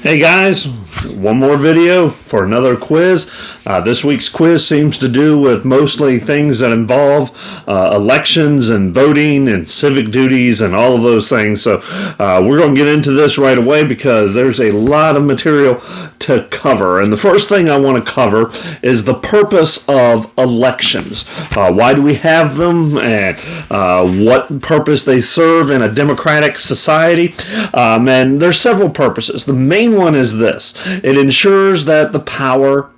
Hey guys, one more video for another quiz. This week's quiz seems to do with mostly things that involve elections and voting and civic duties and all of those things. So we're going to get into this right away because there's a lot of material to cover. And the first thing I want to cover is the purpose of elections. Why do we have them and what purpose they serve in a democratic society? And there's several purposes. The main one is this: it ensures that the power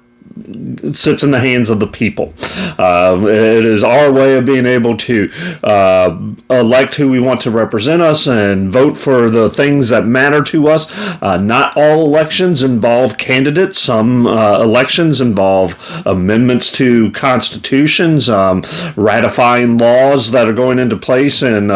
sits in the hands of the people. It is our way of being able to elect who we want to represent us and vote for the things that matter to us. Not all elections involve candidates. Some elections involve amendments to constitutions, ratifying laws that are going into place, and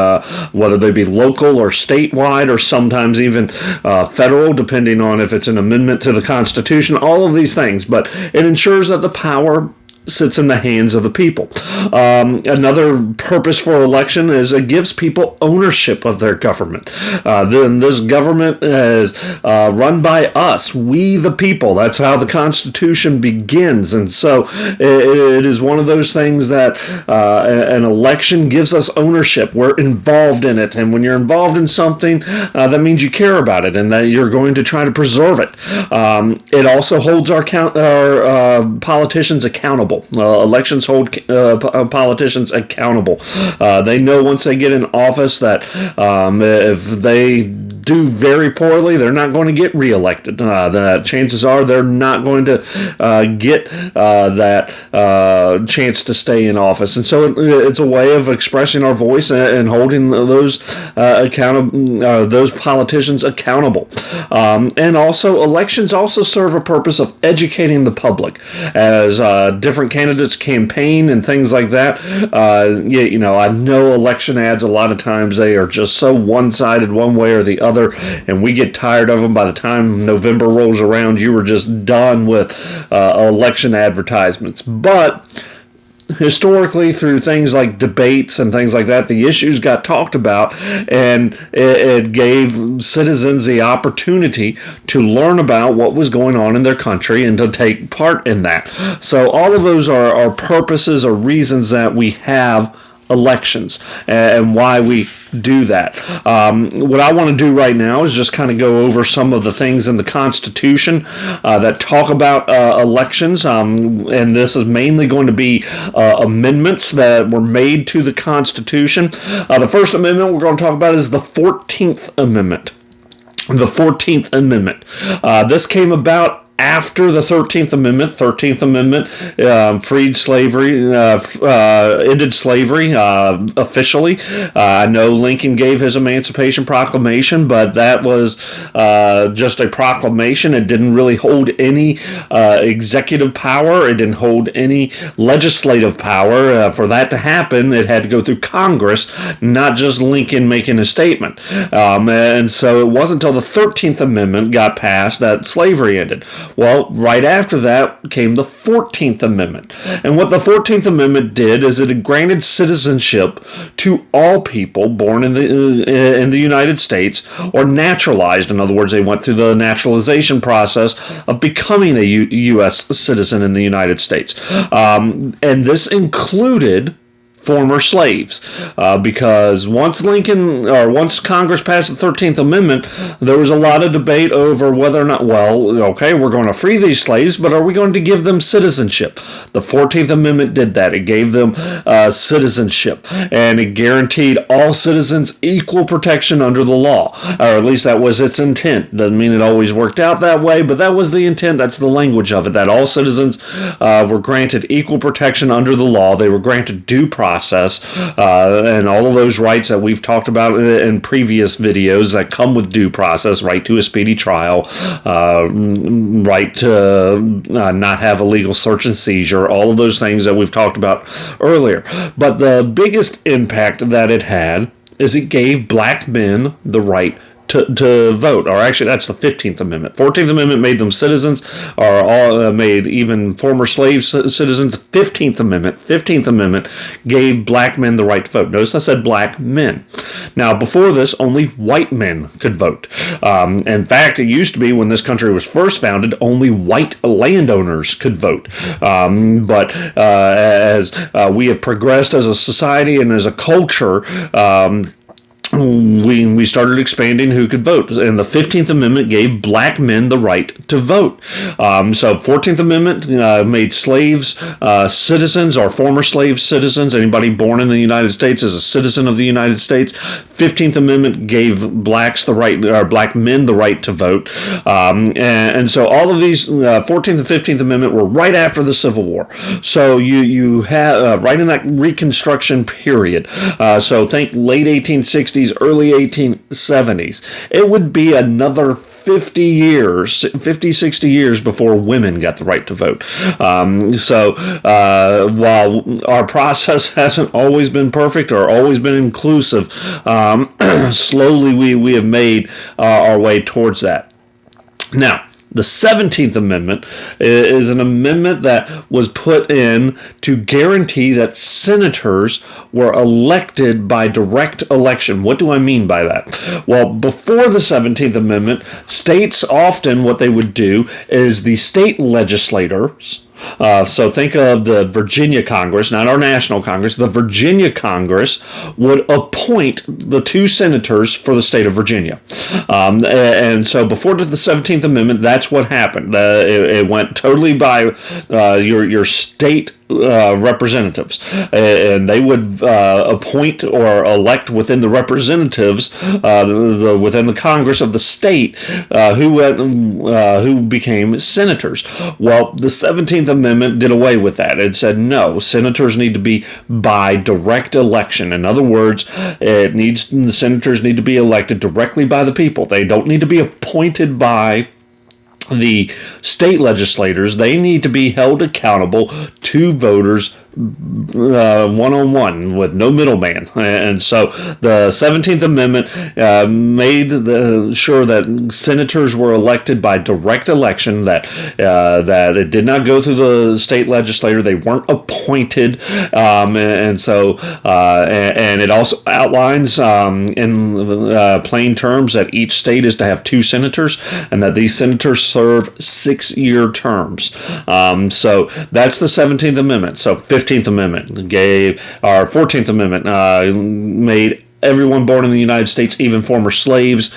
whether they be local or statewide or sometimes even federal, depending on if it's an amendment to the Constitution, all of these things. But it ensures that the power sits in the hands of the people. Another purpose for election is it gives people ownership of their government. Then this government is run by us, we the people. That's how the Constitution begins. And so it is one of those things that an election gives us ownership. We're involved in it. And when you're involved in something, that means you care about it and that you're going to try to preserve it. It also holds our politicians accountable. Elections hold politicians accountable. They know once they get in office that if they do very poorly, they're not going to get reelected. That chances are they're not going to get that chance to stay in office. And so it's a way of expressing our voice and holding those those politicians accountable. And also, elections also serve a purpose of educating the public as different candidates campaign and things like that. I know election ads, a lot of times they are just so one-sided one way or the other, and we get tired of them. By the time November rolls around, you were just done with election advertisements. But historically, through things like debates and things like that, the issues got talked about, and it gave citizens the opportunity to learn about what was going on in their country and to take part in that. So all of those are purposes or reasons that we have elections and why we do that. What I want to do right now is just kind of go over some of the things in the Constitution that talk about elections, and this is mainly going to be amendments that were made to the Constitution. The first amendment we're going to talk about is the 14th Amendment. The 14th Amendment. This came about after the 13th Amendment. 13th Amendment freed slavery, ended slavery officially. I know Lincoln gave his Emancipation Proclamation, but that was just a proclamation. It didn't really hold any executive power. It didn't hold any legislative power. For that to happen, it had to go through Congress, not just Lincoln making a statement. And so it wasn't until the 13th Amendment got passed that slavery ended. Well, right after that came the 14th Amendment. And what the 14th Amendment did is it granted citizenship to all people born in the United States or naturalized. In other words, they went through the naturalization process of becoming a U.S. citizen in the United States. And this included former slaves, because once Congress passed the 13th Amendment, there was a lot of debate over whether or not, we're going to free these slaves, but are we going to give them citizenship? The 14th Amendment did that. It gave them citizenship, and it guaranteed all citizens equal protection under the law, or at least that was its intent. Doesn't mean it always worked out that way, but that was the intent. That's the language of it, that all citizens were granted equal protection under the law. They were granted due process, and all of those rights that we've talked about in previous videos that come with due process: right to a speedy trial, right to not have illegal search and seizure, all of those things that we've talked about earlier. But the biggest impact that it had is it gave black men the right to vote. Or actually, that's the 15th Amendment. 14th Amendment made them citizens, or made even former slave citizens. 15th Amendment gave black men the right to vote. Notice I said black men. Now, before this, only white men could vote. In fact, it used to be when this country was first founded, only white landowners could vote. But as we have progressed as a society and as a culture, we started expanding who could vote, and the 15th Amendment gave black men the right to vote. So 14th Amendment made slaves citizens or former slave citizens. Anybody born in the United States is a citizen of the United States. 15th Amendment gave blacks the right, or black men the right to vote. And so all of these 14th and 15th Amendment were right after the Civil War. So you have right in that Reconstruction period. So think late 1860s, early 1870s. It would be another 60 years before women got the right to vote. While our process hasn't always been perfect or always been inclusive, slowly we have made our way towards that. Now, the 17th Amendment is an amendment that was put in to guarantee that senators were elected by direct election. What do I mean by that? Well, before the 17th Amendment, states often what they would do is the state legislators. So think of the Virginia Congress, not our national Congress. The Virginia Congress would appoint the two senators for the state of Virginia. And so before the 17th Amendment, that's what happened. It went totally by your state representatives, and they would appoint or elect within the representatives within the Congress of the state who became senators. Well, the 17th Amendment did away with that. It said no, senators need to be by direct election. In other words, the senators need to be elected directly by the people. They don't need to be appointed by the state legislators. They need to be held accountable to voters one-on-one with no middleman. And so the 17th Amendment made sure that senators were elected by direct election, that it did not go through the state legislator. They weren't appointed. And it also outlines in plain terms that each state is to have two senators, and that these senators serve 6-year terms. So that's the 17th Amendment. So 15th Amendment gave, or 14th Amendment made everyone born in the United States, even former slaves,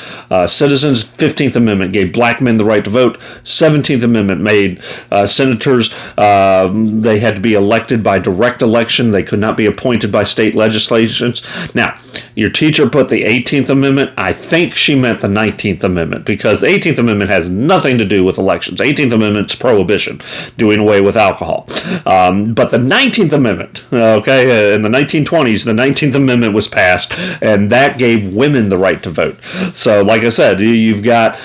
citizens. 15th Amendment gave black men the right to vote. 17th Amendment made senators, they had to be elected by direct election. They could not be appointed by state legislations. Now, your teacher put the 18th Amendment. I think she meant the 19th Amendment, because the 18th Amendment has nothing to do with elections. 18th Amendment's prohibition, doing away with alcohol. But the 19th Amendment, in the 1920s, the 19th Amendment was passed, and that gave women the right to vote. So, like I said, you've got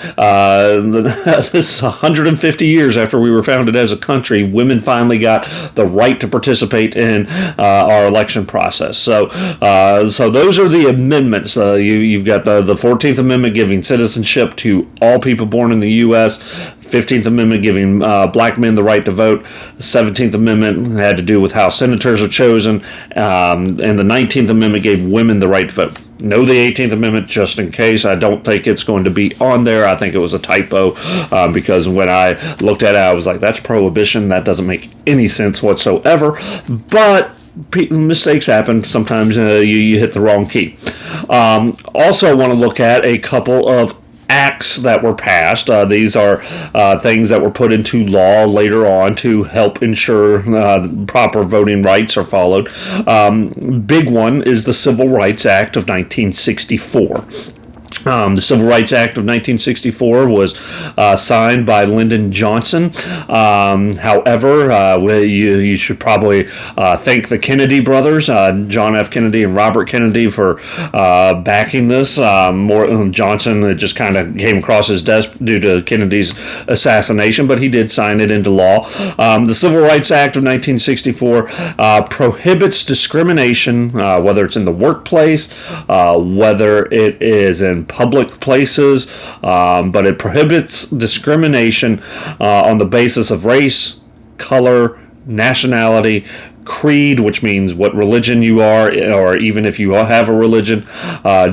this 150 years after we were founded as a country, women finally got the right to participate in our election process. So those are the amendments. You've got the 14th Amendment giving citizenship to all people born in the U.S., 15th Amendment giving black men the right to vote. The 17th Amendment had to do with how senators are chosen. And the 19th Amendment gave women the right to vote. Know the 18th Amendment just in case. I don't think it's going to be on there. I think it was a typo because when I looked at it, I was like, that's prohibition. That doesn't make any sense whatsoever. But mistakes happen. Sometimes you hit the wrong key. Also want to look at a couple of acts that were passed. These are things that were put into law later on to help ensure proper voting rights are followed. Big one is the Civil Rights Act of 1964. The Civil Rights Act of 1964 was signed by Lyndon Johnson. However, you should probably thank the Kennedy brothers, John F. Kennedy and Robert Kennedy, for backing this. Johnson just kind of came across his desk due to Kennedy's assassination, but he did sign it into law. The Civil Rights Act of 1964 prohibits discrimination, whether it's in the workplace, whether it is in in public places, but it prohibits discrimination on the basis of race, color, nationality, creed, which means what religion you are, or even if you have a religion,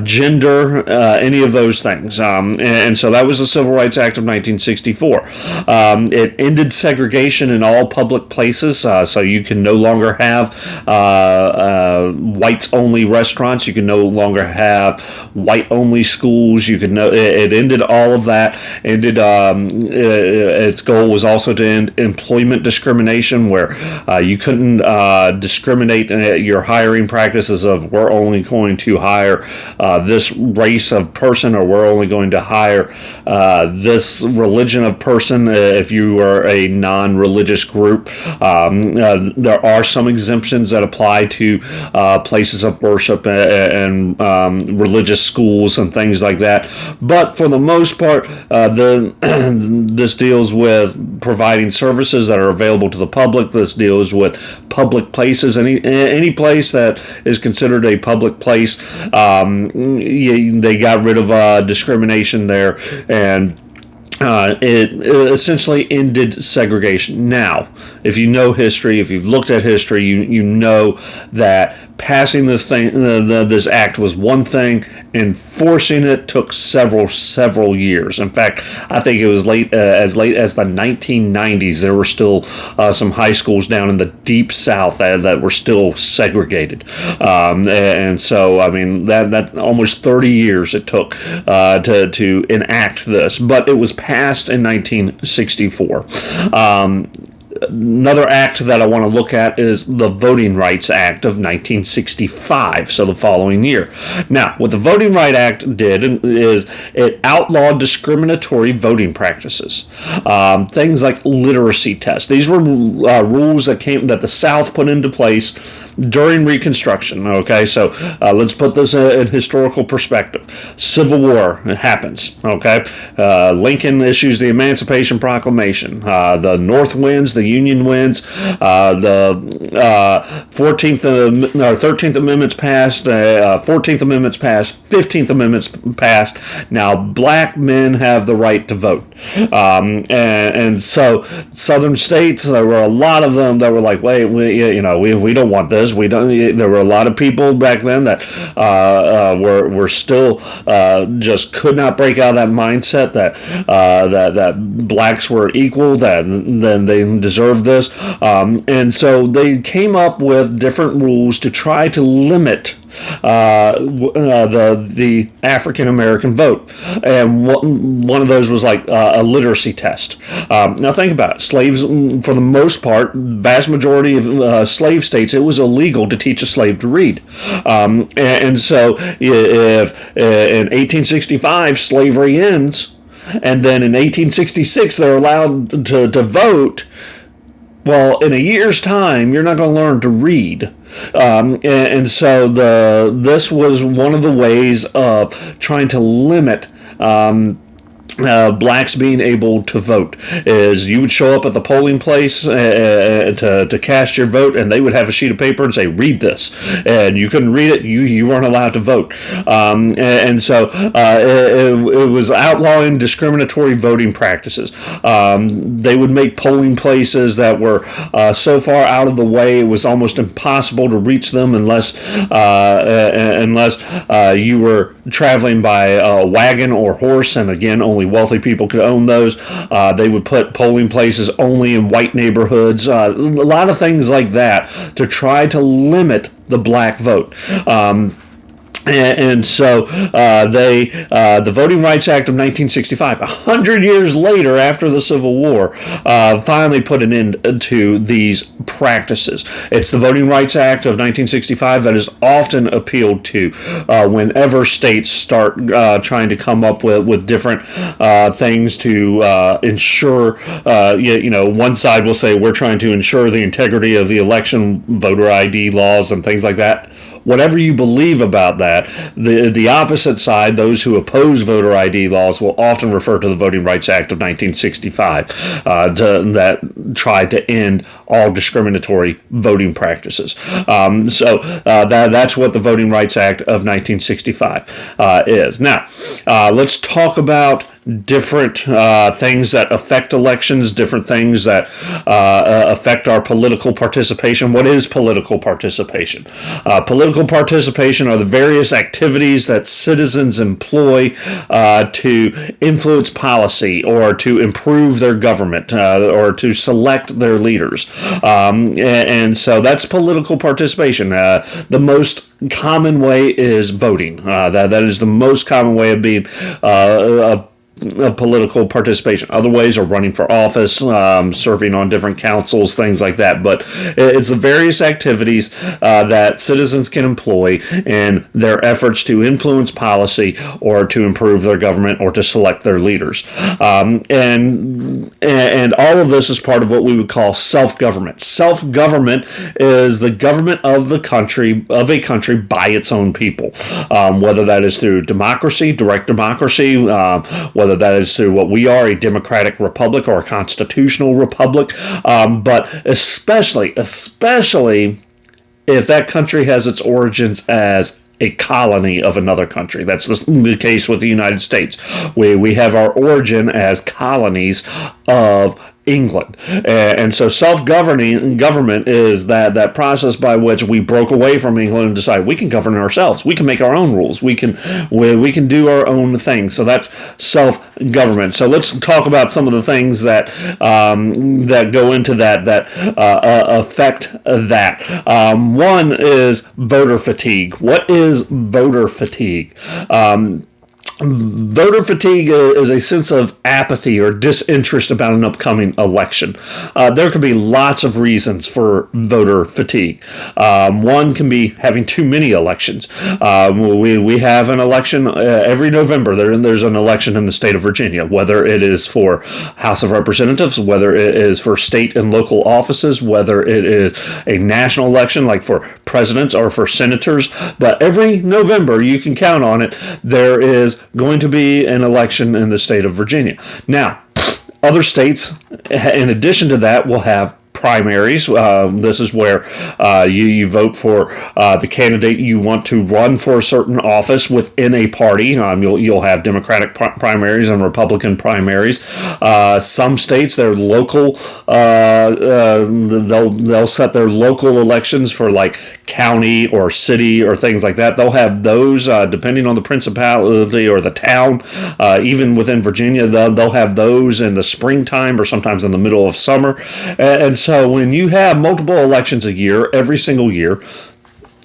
gender, any of those things. And so that was the Civil Rights Act of 1964. It ended segregation in all public places, so you can no longer have whites-only restaurants. You can no longer have white-only schools. You could it ended all of that. Its goal was also to end employment discrimination, where you couldn't discriminate your hiring practices of we're only going to hire this race of person, or we're only going to hire this religion of person if you are a non-religious group. There are some exemptions that apply to places of worship and religious schools and things like that. But for the most part, this deals with providing services that are available to the public. This deals with public places. Any place that is considered a public place, they got rid of discrimination there, and it essentially ended segregation. Now, if you know history, if you've looked at history, you know that passing this act was one thing. Enforcing it took several years. In fact, I think it was as late as the 1990s. There were still some high schools down in the deep South that were still segregated, and so I mean that almost 30 years it took to enact this, but it was passed in 1964. Another act that I want to look at is the Voting Rights Act of 1965, so the following year. Now, what the Voting Rights Act did is it outlawed discriminatory voting practices. Things like literacy tests. These were rules that the South put into place during Reconstruction. Okay, so let's put this in historical perspective. Civil War happens. Okay, Lincoln issues the Emancipation Proclamation. The North wins, the Union wins. The 14th or 13th Amendments passed. 14th Amendments passed. 15th Amendments passed. Now black men have the right to vote. And so Southern states, there were a lot of them that were like, wait, we don't want this. We don't. There were a lot of people back then that were still just could not break out of that mindset that blacks were equal, that then they deserved this, and so they came up with different rules to try to limit the African American vote, and one of those was like a literacy test. Now think about it. Slaves, for the most part, vast majority of slave states, it was illegal to teach a slave to read, and so if in 1865 slavery ends, and then in 1866 they're allowed to vote. Well, in a year's time, you're not going to learn to read. And so this was one of the ways of trying to limit blacks being able to vote. Is you would show up at the polling place to cast your vote, and they would have a sheet of paper and say, read this, and you couldn't read it, you weren't allowed to vote. And so it was outlawing discriminatory voting practices. They would make polling places that were so far out of the way it was almost impossible to reach them unless you were traveling by a wagon or horse, and again, only wealthy people could own those. They would put polling places only in white neighborhoods, a lot of things like that to try to limit the black vote. And so the Voting Rights Act of 1965, 100 years later after the Civil War, finally put an end to these practices. It's the Voting Rights Act of 1965 that is often appealed to whenever states start trying to come up with different things to ensure, one side will say we're trying to ensure the integrity of the election, voter ID laws and things like that. whatever you believe about that, the opposite side, those who oppose voter ID laws, will often refer to the Voting Rights Act of 1965 that tried to end all discriminatory voting practices. That's what the Voting Rights Act of 1965 is. Now, let's talk about different things that affect elections, different things that affect our political participation. What is political participation? Political participation are the various activities that citizens employ to influence policy or to improve their government or to select their leaders. And so that's political participation. The most common way is voting. That is the most common way of being political participation. Other ways are running for office, serving on different councils, things like that. But it's the various activities that citizens can employ in their efforts to influence policy or to improve their government or to select their leaders. And all of this is part of what we would call self-government. Self-government is the government of a country by its own people, whether that is through democracy, direct democracy, whether that is through what we are, a democratic republic or a constitutional republic, but especially if that country has its origins as a colony of another country. That's the case with the United States. We have our origin as colonies of England. And so self-governing government is that process by which we broke away from England and decided we can govern ourselves. We can make our own rules. We can do our own thing. So that's self-government. So let's talk about some of the things that go into that affect that. One is voter fatigue. What is voter fatigue? Voter fatigue is a sense of apathy or disinterest about an upcoming election. There can be lots of reasons for voter fatigue. One can be having too many elections. We have an election every November. There's an election in the state of Virginia, whether it is for House of Representatives, whether it is for state and local offices, whether it is a national election like for presidents or for senators. But every November, you can count on it, there is going to be an election in the state of Virginia. Now, other states, in addition to that, will have primaries. This is where you vote for the candidate you want to run for a certain office within a party. You'll have Democratic primaries and Republican primaries. Some states, their local, they'll set their local elections for like county or city or things like that. They'll have those depending on the principality or the town. Even within Virginia, they'll have those in the springtime or sometimes in the middle of summer. And so when you have multiple elections a year, every single year,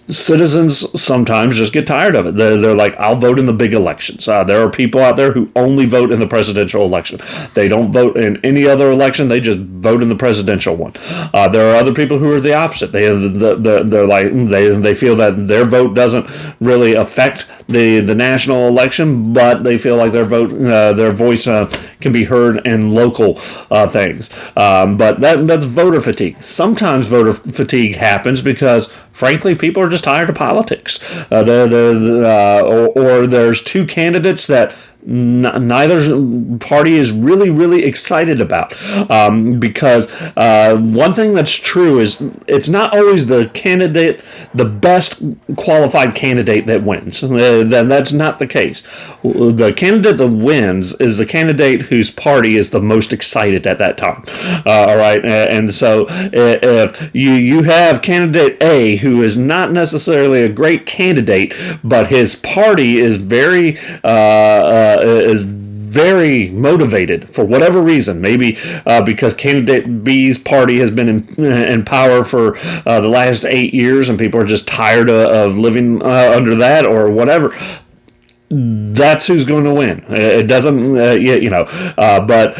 citizens sometimes just get tired of it. They're like, I'll vote in the big elections. There are people out there who only vote in the presidential election. They don't vote in any other election. They just vote in the presidential one. There are other people who are the opposite. They're like they feel that their vote doesn't really affect the national election, but they feel like their voice can be heard in local things. But that's voter fatigue. Sometimes voter fatigue happens because, frankly, people are just tired of politics. Or there's two candidates that neither party is really excited about, because one thing that's true is it's not always the best qualified candidate that wins. That's not the case. The candidate that wins is the candidate whose party is the most excited at that time. All right, and so if you have candidate A who is not necessarily a great candidate, but his party is very motivated for whatever reason, maybe because candidate B's party has been in power for the last 8 years and people are just tired of living under that or whatever. That's who's going to win. It doesn't, but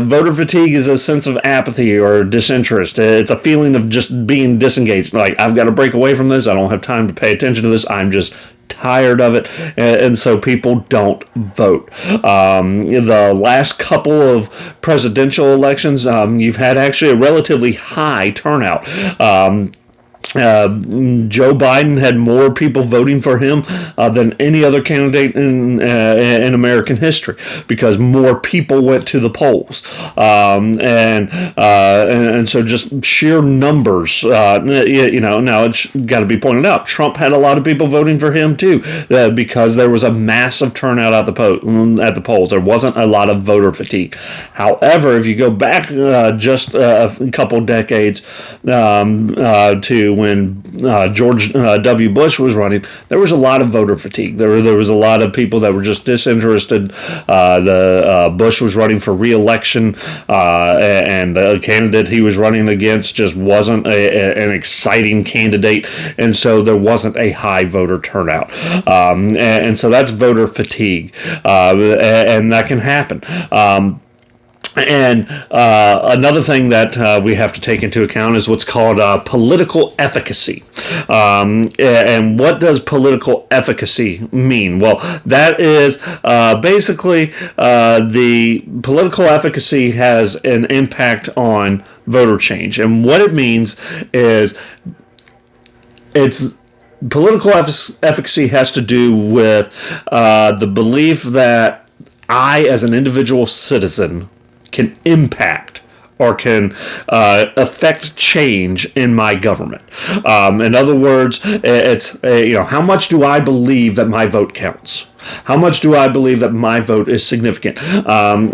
voter fatigue is a sense of apathy or disinterest. It's a feeling of just being disengaged. Like, I've got to break away from this. I don't have time to pay attention to this. I'm just tired of it, and so people don't vote. The last couple of presidential elections, you've had actually a relatively high turnout. Joe Biden had more people voting for him than any other candidate in American history, because more people went to the polls, and so just sheer numbers. Now it's got to be pointed out, Trump had a lot of people voting for him too, because there was a massive turnout at the polls. There wasn't a lot of voter fatigue. However, if you go back just a couple decades to when George W. Bush was running, there was a lot of voter fatigue. There was a lot of people that were just disinterested. Bush was running for re-election, and the candidate he was running against just wasn't an exciting candidate, and so there wasn't a high voter turnout. And so that's voter fatigue, and that can happen. And another thing that we have to take into account is what's called political efficacy. And what does political efficacy mean? Well, that is basically the political efficacy has an impact on voter change. And what it means is political efficacy has to do with the belief that I, as an individual citizen, can impact or can affect change in my government. In other words, it's how much do I believe that my vote counts? How much do I believe that my vote is significant?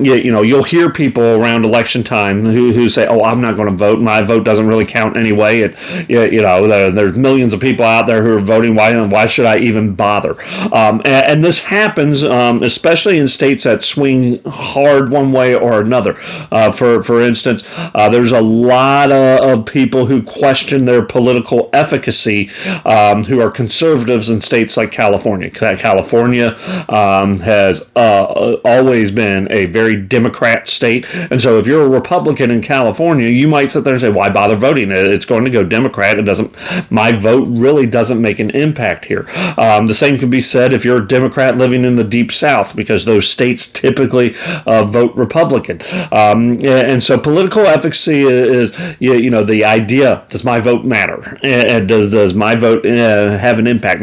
You'll hear people around election time who say, "Oh, I'm not going to vote. My vote doesn't really count anyway." There's millions of people out there who are voting. Why should I even bother? And this happens, especially in states that swing hard one way or another. For instance, there's a lot of people who question their political efficacy, who are conservatives in states like California. California has always been a very Democrat state, and so if you're a Republican in California, you might sit there and say, "Why bother voting? It's going to go Democrat. My vote really doesn't make an impact here." The same can be said if you're a Democrat living in the Deep South, because those states typically vote Republican. And so political efficacy is the idea: does my vote matter? And does my vote have an impact?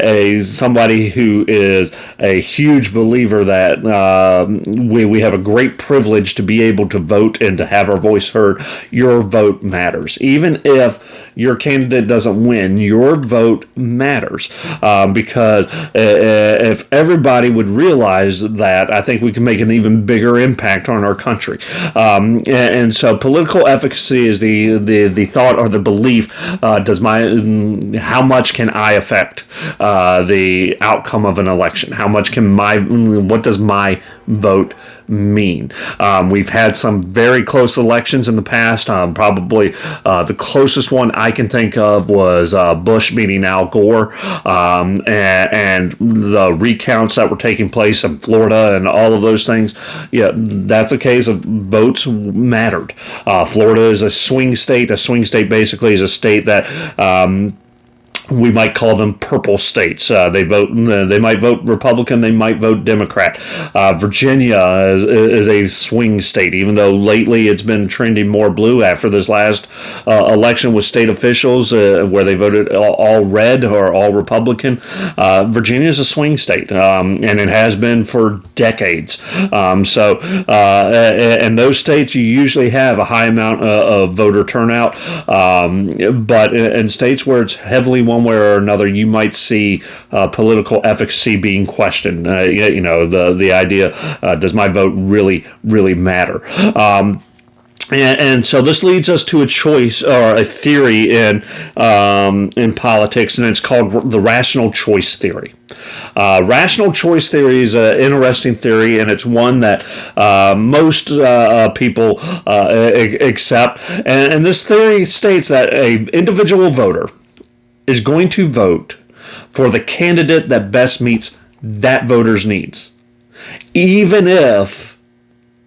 As somebody who is a huge believer that we have a great privilege to be able to vote and to have our voice heard. Your vote matters. Even if your candidate doesn't win, your vote matters, because if everybody would realize that, I think we can make an even bigger impact on our country. And so political efficacy is the thought or the belief, how much can I affect the outcome of an election? What does my vote mean? We've had some very close elections in the past. Probably the closest one I can think of was Bush beating Al Gore, and the recounts that were taking place in Florida and all of those things. Yeah, that's a case of votes mattered. Florida is a swing state. A swing state basically is a state that we might call them purple states. They might vote Republican, they might vote Democrat. Virginia is a swing state, even though lately it's been trending more blue after this last election with state officials where they voted all red or all Republican. Virginia is a swing state, and it has been for decades. In those states, you usually have a high amount of voter turnout, but in states where it's heavily one way or another, you might see political efficacy being questioned. The idea, does my vote really matter? And so this leads us to a choice or a theory in politics, and it's called the rational choice theory. Rational choice theory is an interesting theory, and it's one that most people accept. And this theory states that an individual voter is going to vote for the candidate that best meets that voter's needs, even if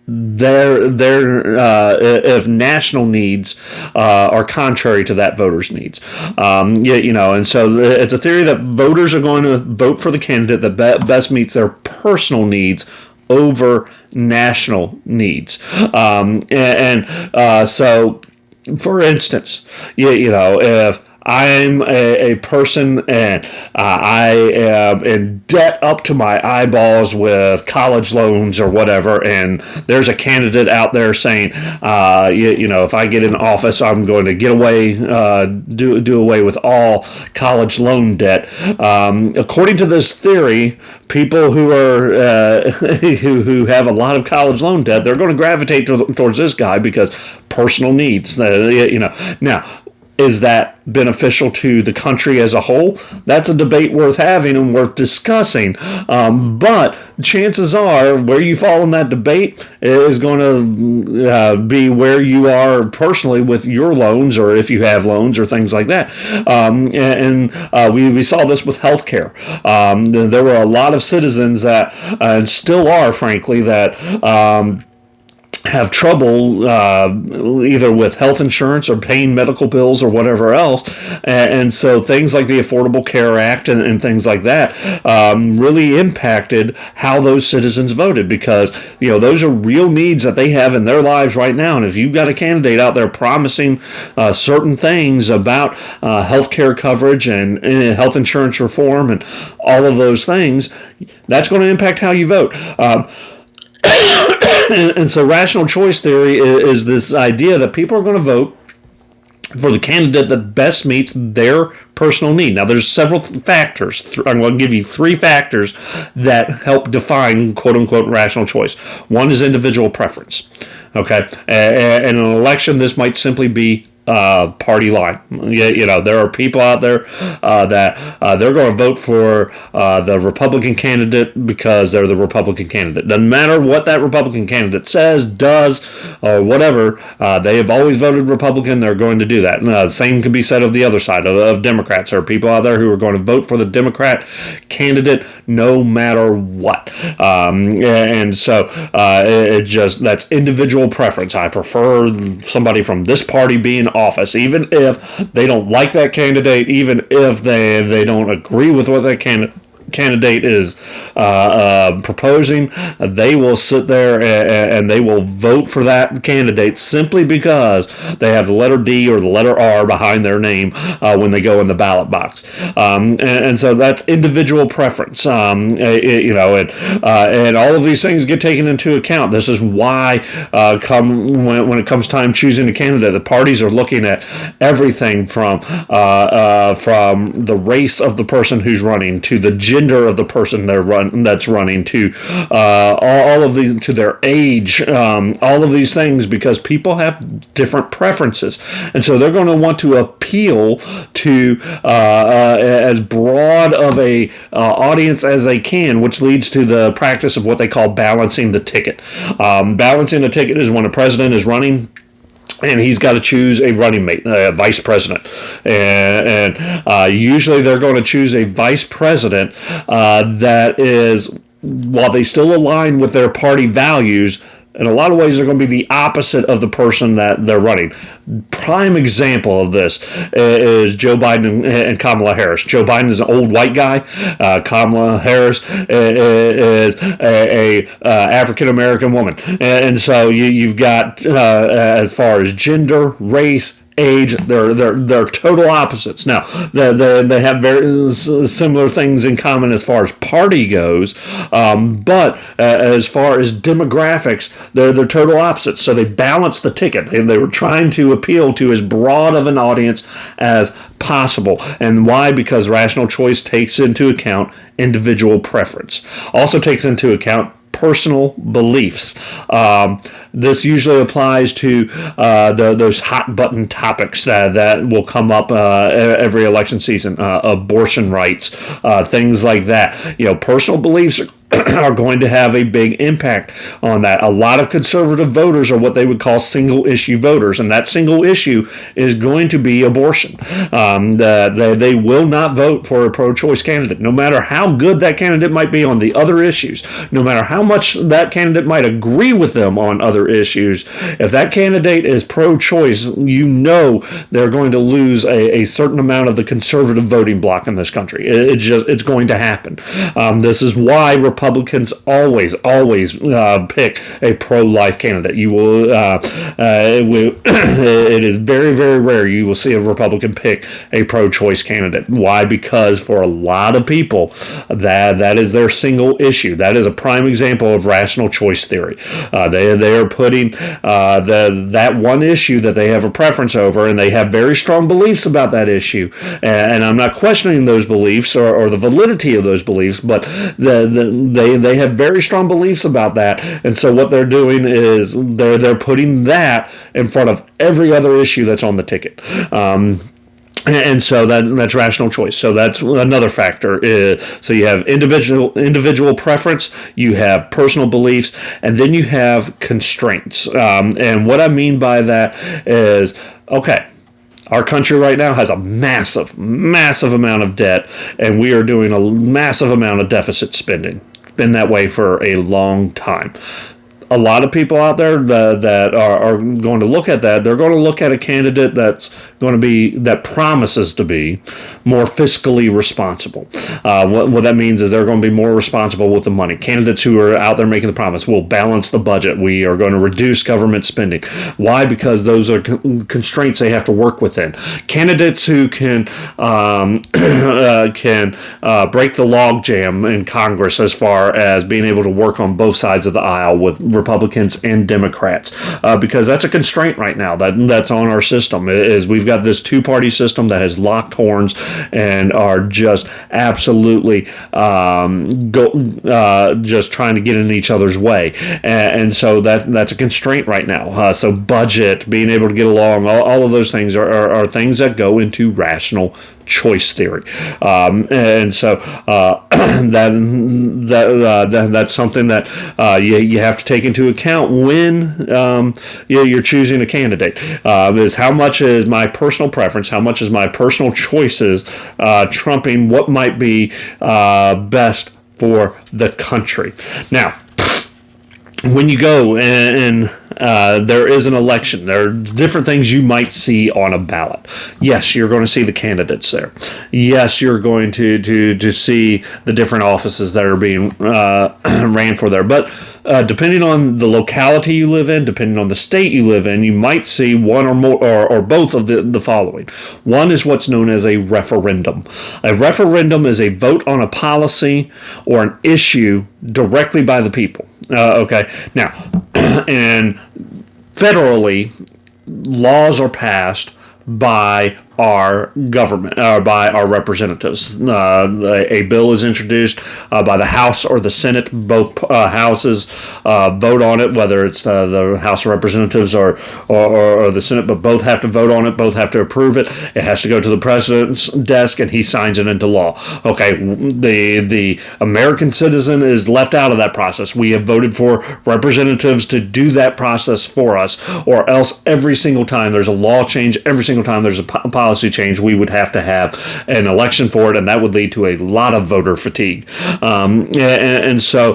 if national needs are contrary to that voter's needs. And so it's a theory that voters are going to vote for the candidate that best meets their personal needs over national needs. So For instance, you know, if I'm a person and I am in debt up to my eyeballs with college loans or whatever, and there's a candidate out there saying, you know, if I get in office, I'm going to get away, do away with all college loan debt. According to this theory, people who are who have a lot of college loan debt, they're going to gravitate towards this guy because personal needs. You know, now, is that beneficial to the country as a whole? That's a debate worth having and worth discussing. But chances are, where you fall in that debate is going to be where you are personally with your loans, or if you have loans or things like that. We saw this with healthcare. There were a lot of citizens that, and still are, frankly, that have trouble either with health insurance or paying medical bills or whatever else. And so things like the Affordable Care Act and things like that really impacted how those citizens voted, because, you know, those are real needs that they have in their lives right now. And if you've got a candidate out there promising certain things about health care coverage and health insurance reform and all of those things, that's going to impact how you vote. And so rational choice theory is this idea that people are going to vote for the candidate that best meets their personal need. Now, there's several factors. I'm going to give you 3 factors that help define quote-unquote rational choice. One is individual preference. Okay? And in an election, this might simply be party line. You know, there are people out there that they're going to vote for the Republican candidate because they're the Republican candidate. Doesn't matter what that Republican candidate says, does, or whatever. They have always voted Republican. They're going to do that. The same can be said of the other side of Democrats. There are people out there who are going to vote for the Democrat candidate no matter what. And so that's individual preference. I prefer somebody from this party being office, even if they don't like that candidate, even if they don't agree with what that candidate is proposing. They will sit there and they will vote for that candidate simply because they have the letter D or the letter R behind their name when they go in the ballot box. And so that's individual preference. You know, and all of these things get taken into account. This is why when it comes time choosing a candidate, the parties are looking at everything from the race of the person who's running to the gender of the person that's running to all of these, to their age, all of these things, because people have different preferences, and so they're going to want to appeal to as broad of a audience as they can, which leads to the practice of what they call balancing the ticket. Balancing the ticket is when a president is running and he's got to choose a running mate, a vice president. And usually they're going to choose a vice president that is, while they still align with their party values, in a lot of ways, they're going to be the opposite of the person that they're running. Prime example of this is Joe Biden and Kamala Harris. Joe Biden is an old white guy. Kamala Harris is a African-American woman. And so you've got, as far as gender, race, age, they're total opposites. Now, they have very similar things in common as far as party goes, but as far as demographics, they're total opposites. So they balance the ticket. They were trying to appeal to as broad of an audience as possible. And why? Because rational choice takes into account individual preference. Also takes into account personal beliefs. This usually applies to those hot button topics that will come up every election season. Abortion rights, things like that. You know, personal beliefs are going to have a big impact on that. A lot of conservative voters are what they would call single issue voters, and that single issue is going to be abortion. They will not vote for a pro-choice candidate, no matter how good that candidate might be on the other issues, no matter how much that candidate might agree with them on other issues. If that candidate is pro-choice, you know they're going to lose a certain amount of the conservative voting bloc in this country. It's going to happen. This is why Republicans Republicans always pick a pro-life candidate. You will, it is very, very rare you will see a Republican pick a pro-choice candidate. Why? Because for a lot of people, that is their single issue. That is a prime example of rational choice theory. They are putting that one issue that they have a preference over, and they have very strong beliefs about that issue. And I'm not questioning those beliefs or the validity of those beliefs, but they have very strong beliefs about that. And so what they're doing is they're putting that in front of every other issue that's on the ticket. And so that's rational choice. So that's another factor. So you have individual preference, you have personal beliefs, and then you have constraints. And what I mean by that is, okay, our country right now has a massive, massive amount of debt, and we are doing a massive amount of deficit spending. It's been that way for a long time. A lot of people out there that are going to look at that, they're going to look at a candidate that promises to be more fiscally responsible. What that means is they're going to be more responsible with the money. Candidates who are out there making the promise will balance the budget. We are going to reduce government spending. Why? Because those are constraints they have to work within. Candidates who can break the logjam in Congress as far as being able to work on both sides of the aisle with Republicans and Democrats, because that's a constraint right now that's on our system. Is we've got this two-party system that has locked horns and are just absolutely just trying to get in each other's way, and so that's a constraint right now. So budget, being able to get along, all of those things are things that go into rational choice theory, and so that's something that you have to take into account when you're choosing a candidate. Is how much is my personal preference, how much is my personal choices trumping what might be best for the country. Now, when you go and there is an election, there are different things you might see on a ballot. Yes, you're going to see the candidates there. Yes, you're going to see the different offices that are being ran for there. But depending on the locality you live in, depending on the state you live in, you might see one or more or both of the following. One is what's known as a referendum. A referendum is a vote on a policy or an issue directly by the people. Okay, now, and federally, laws are passed by our government, by our representatives. A bill is introduced by the House or the Senate. Both houses vote on it, whether it's the House of Representatives or the Senate, but both have to vote on it, both have to approve it. It has to go to the president's desk, and he signs it into law. Okay, the American citizen is left out of that process. We have voted for representatives to do that process for us, or else every single time there's a law change, every single time there's a policy change, we would have to have an election for it, and that would lead to a lot of voter fatigue. And so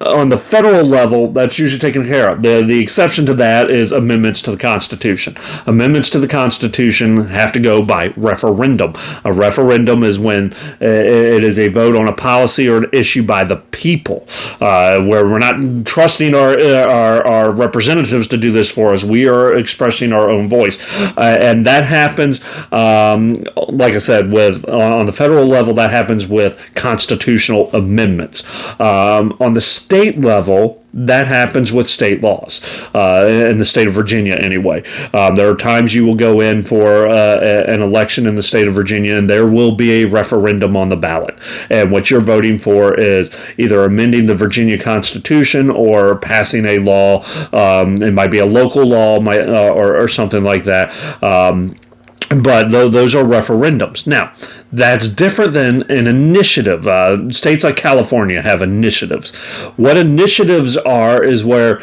on the federal level, that's usually taken care of. The exception to that is amendments to the Constitution. Amendments to the Constitution have to go by referendum. A referendum is when it is a vote on a policy or an issue by the people, where we're not trusting our representatives to do this for us. We are expressing our own voice, and that happens, like I said, on the federal level, that happens with constitutional amendments. On the state level, that happens with state laws, in the state of Virginia anyway. There are times you will go in for an election in the state of Virginia, and there will be a referendum on the ballot. And what you're voting for is either amending the Virginia Constitution or passing a law. It might be a local law, or something like that. But those are referendums. Now, that's different than an initiative. States like California have initiatives. What initiatives are is where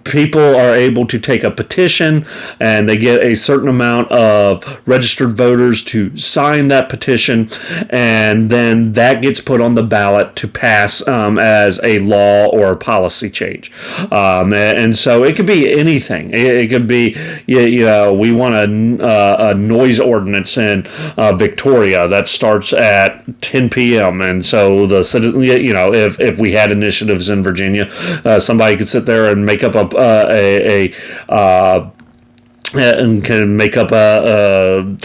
people are able to take a petition and they get a certain amount of registered voters to sign that petition, and then that gets put on the ballot to pass as a law or a policy change. And so it could be anything. It could be, we want a noise ordinance in Victoria that starts at 10 p.m. And so the citizen, if we had initiatives in Virginia, somebody could sit there and make up and can make up a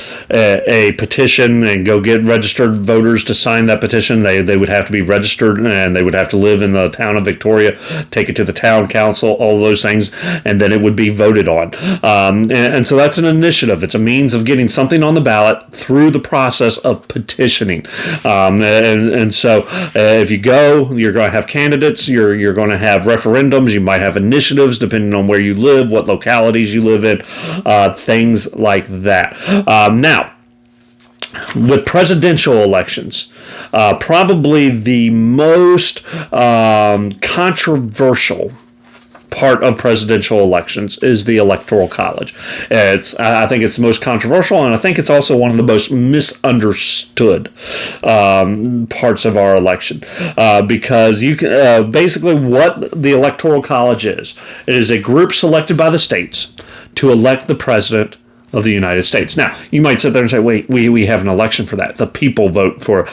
petition and go get registered voters to sign that petition. They would have to be registered, and they would have to live in the town of Victoria, take it to the town council, all those things, and then it would be voted on. And so that's an initiative. It's a means of getting something on the ballot through the process of petitioning. And so if you go, you're going to have candidates, you're going to have referendums, you might have initiatives depending on where you live, what localities you live in. Things like that. Now, with presidential elections, probably the most controversial part of presidential elections is the Electoral College. I think it's the most controversial, and I think it's also one of the most misunderstood parts of our election, because you can basically what the Electoral College is. It is a group selected by the states to elect the president of the United States. Now, you might sit there and say, wait, we have an election for that. The people vote for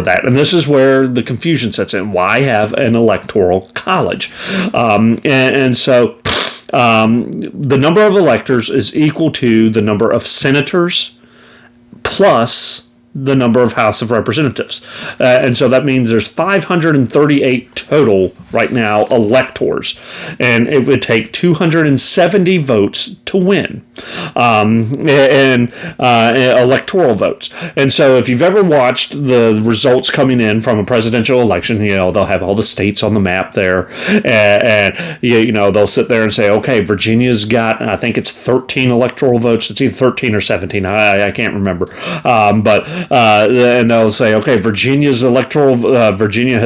that. And this is where the confusion sets in. Why have an electoral college? And so the number of electors is equal to the number of senators plus the number of House of Representatives. And so that means there's 538 total right now electors. And it would take 270 votes to win. Electoral votes. And so if you've ever watched the results coming in from a presidential election, they'll have all the states on the map there. And they'll sit there and say, okay, Virginia's got, I think it's 13 electoral votes. It's either 13 or 17. I can't remember. And they'll say, okay, Virginia has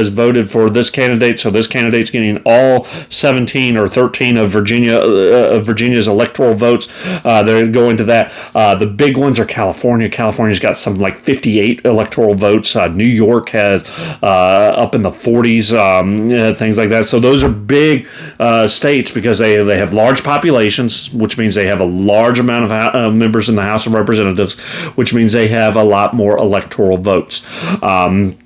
voted for this candidate, so this candidate's getting all 17 or 13 of Virginia's electoral votes. They're going to that. The big ones are California. California's got something like 58 electoral votes. New York has up in the 40s, things like that. So those are big states because they have large populations, which means they have a large amount of members in the House of Representatives, which means they have a lot more electoral votes. And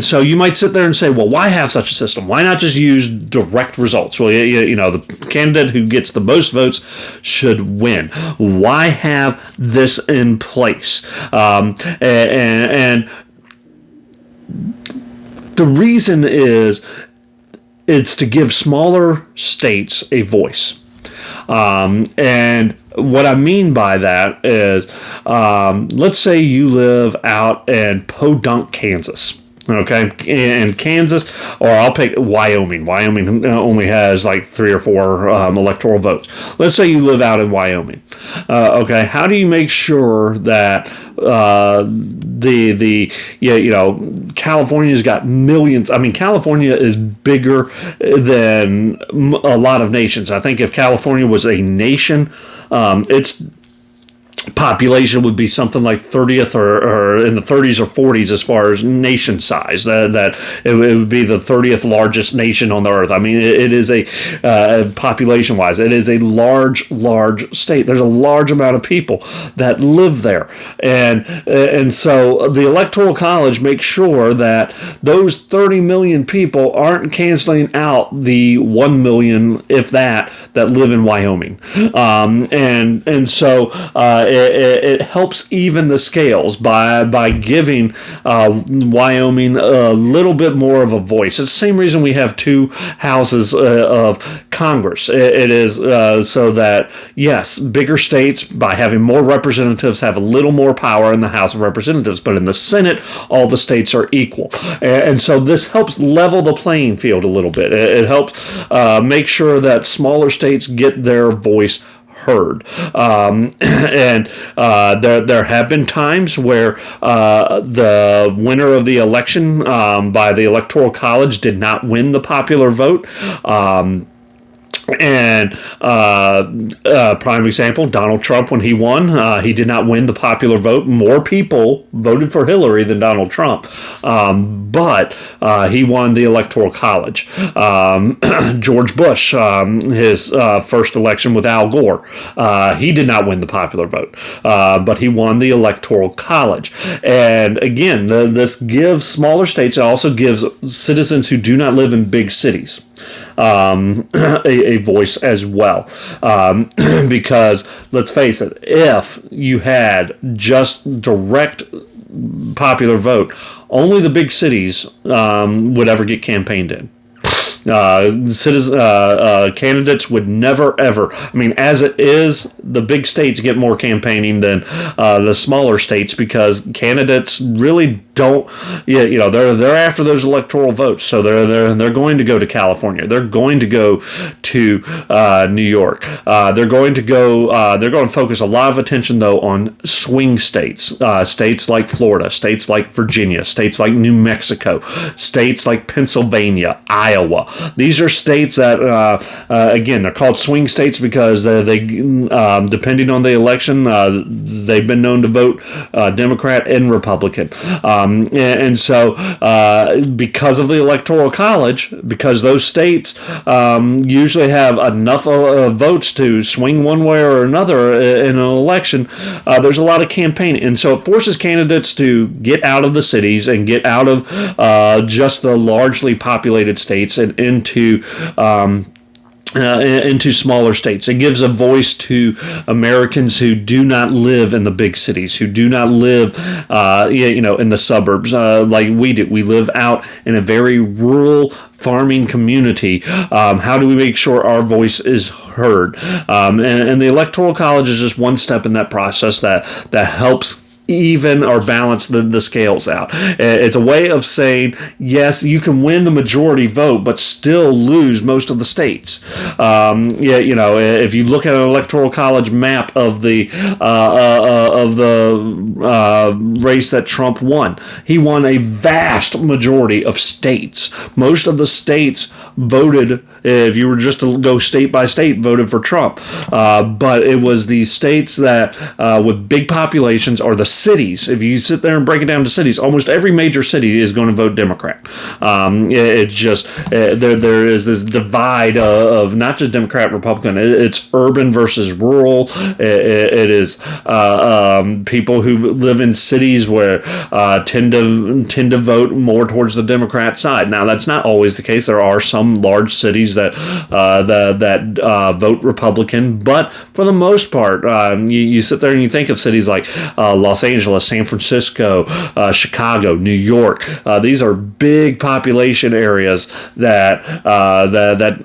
so you might sit there and say, well, why have such a system? Why not just use direct results? Well, the candidate who gets the most votes should win. Why have this in place? And the reason is it's to give smaller states a voice. And what I mean by that is, let's say you live out in Podunk, Kansas. Okay, in Kansas, or I'll pick Wyoming. Wyoming only has like 3 or 4 electoral votes. Let's say you live out in Wyoming. Okay, how do you make sure that California's got millions? I mean, California is bigger than a lot of nations. I think if California was a nation, its population would be something like 30th or in the 30s or 40s as far as nation size. That it would be the 30th largest nation on the earth. I mean, it is a population wise, it is a large state. There's a large amount of people that live there, and so the Electoral College makes sure that those 30 million people aren't canceling out the 1 million, if that live in Wyoming, and so it helps even the scales by giving Wyoming a little bit more of a voice. It's the same reason we have 2 houses of Congress. It is so that, yes, bigger states, by having more representatives, have a little more power in the House of Representatives, but in the Senate, all the states are equal. And so this helps level the playing field a little bit. It helps make sure that smaller states get their voice heard. And there have been times where the winner of the election by the Electoral College did not win the popular vote. And prime example, Donald Trump, when he won, he did not win the popular vote. More people voted for Hillary than Donald Trump, but he won the Electoral College. George Bush, his first election with Al Gore, he did not win the popular vote, but he won the Electoral College. And again, this gives smaller states, it also gives citizens who do not live in big cities a voice as well, because let's face it, if you had just direct popular vote, only the big cities would ever get campaigned in. Candidates would never ever. I mean, as it is, the big states get more campaigning than the smaller states because candidates really don't. They're after those electoral votes, so they're going to go to California. They're going to go to New York. They're going to focus a lot of attention though on swing states, states like Florida, states like Virginia, states like New Mexico, states like Pennsylvania, Iowa. These are states that, again, they're called swing states because they depending on the election, they've been known to vote Democrat and Republican. And so because of the Electoral College, because those states usually have enough votes to swing one way or another in an election, there's a lot of campaigning. And so it forces candidates to get out of the cities and get out of just the largely populated states and into smaller states. It gives a voice to Americans who do not live in the big cities, who do not live, in the suburbs like we do. We live out in a very rural farming community. How do we make sure our voice is heard? And the Electoral College is just one step in that process that helps even or balance the scales out. It's a way of saying, yes, you can win the majority vote, but still lose most of the states. If you look at an Electoral College map of the race that Trump won, he won a vast majority of states. Most of the states voted, if you were just to go state by state, voted for Trump. But it was the states that with big populations, or the cities, if you sit there and break it down to cities, almost every major city is going to vote Democrat. It's just, there is this divide of not just Democrat, Republican, it's urban versus rural. It is people who live in cities where tend to vote more towards the Democrat side. Now, that's not always the case. There are some large cities that vote Republican, but for the most part, you sit there and you think of cities like Los Angeles, San Francisco, Chicago, New York. These are big population areas that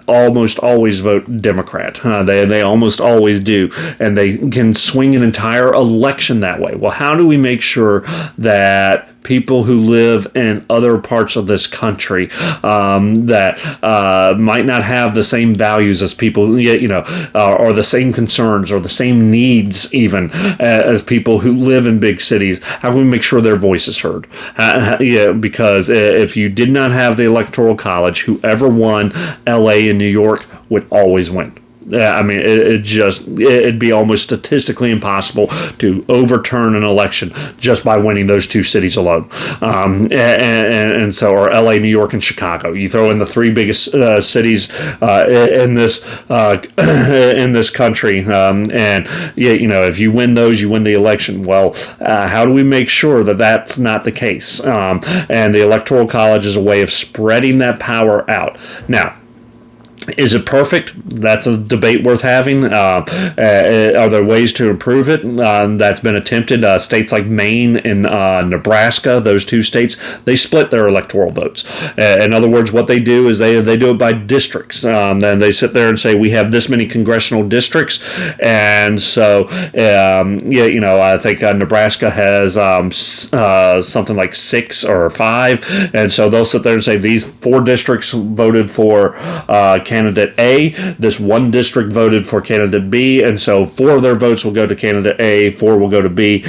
almost always vote Democrat. They almost always do, and they can swing an entire election that way. Well, how do we make sure that people who live in other parts of this country that might not have the same values as people, or the same concerns or the same needs even as people who live in big cities, how can we make sure their voice is heard? Because if you did not have the Electoral College, whoever won LA and New York would always win. I mean, it'd be almost statistically impossible to overturn an election just by winning those two cities alone. And so, or LA, New York, and Chicago. You throw in the three biggest cities in this country, and if you win those, you win the election. Well, how do we make sure that that's not the case? And the Electoral College is a way of spreading that power out. Now, is it perfect? That's a debate worth having. Are there ways to improve it? That's been attempted. States like Maine and Nebraska, those two states, they split their electoral votes. In other words, what they do is they do it by districts. Then they sit there and say, we have this many congressional districts. And so, I think Nebraska has something like 6 or 5. And so they'll sit there and say, these 4 districts voted for candidate A. This one district voted for candidate B, and so 4 of their votes will go to candidate A, 4 will go to B.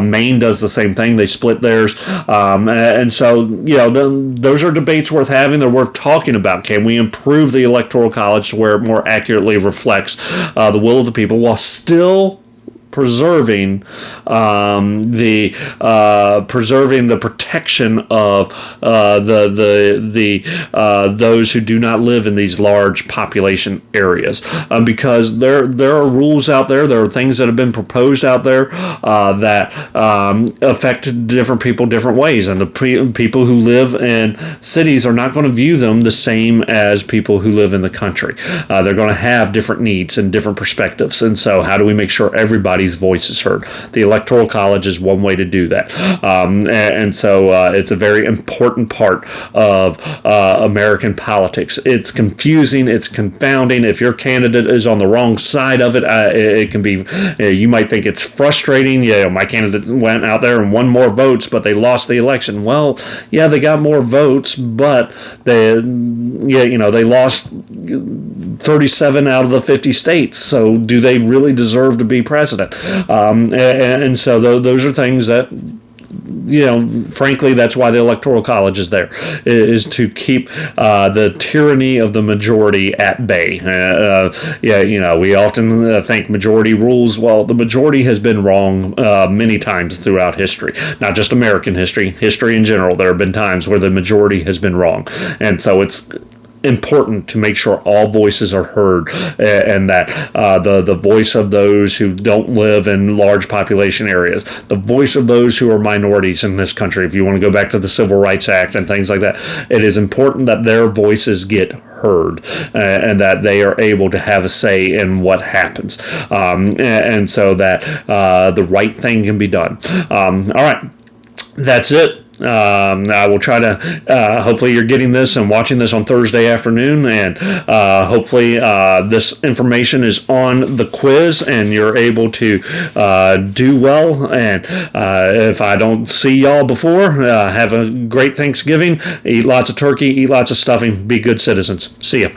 Maine does the same thing. They split theirs. And so, those are debates worth having. They're worth talking about. Can we improve the Electoral College to where it more accurately reflects the will of the people while still preserving the protection of those who do not live in these large population areas, because there are rules out there. There are things that have been proposed out there that affect different people different ways, and the people who live in cities are not going to view them the same as people who live in the country. They're going to have different needs and different perspectives, and so how do we make sure everybody's voice is heard? The Electoral College is one way to do that, and so it's a very important part of American politics. It's confusing, it's confounding. If your candidate is on the wrong side of it, it can be. You might think it's frustrating. My candidate went out there and won more votes, but they lost the election. Well, yeah, they got more votes, but they lost 37 out of the 50 states. So do they really deserve to be president? And so those are things that, frankly, that's why the Electoral College is there, is to keep the tyranny of the majority at bay. We often think majority rules. Well, the majority has been wrong many times throughout history, not just American history in general. There have been times where the majority has been wrong, and so it's important to make sure all voices are heard, and that the voice of those who don't live in large population areas, the voice of those who are minorities in this country, if you want to go back to the Civil Rights Act and things like that, it is important that their voices get heard, and that they are able to have a say in what happens, and so that the right thing can be done. All right, that's it. I will try to, hopefully you're getting this and watching this on Thursday afternoon, and hopefully this information is on the quiz and you're able to do well. And if I don't see y'all before, have a great Thanksgiving, eat lots of turkey, eat lots of stuffing, be good citizens. See ya.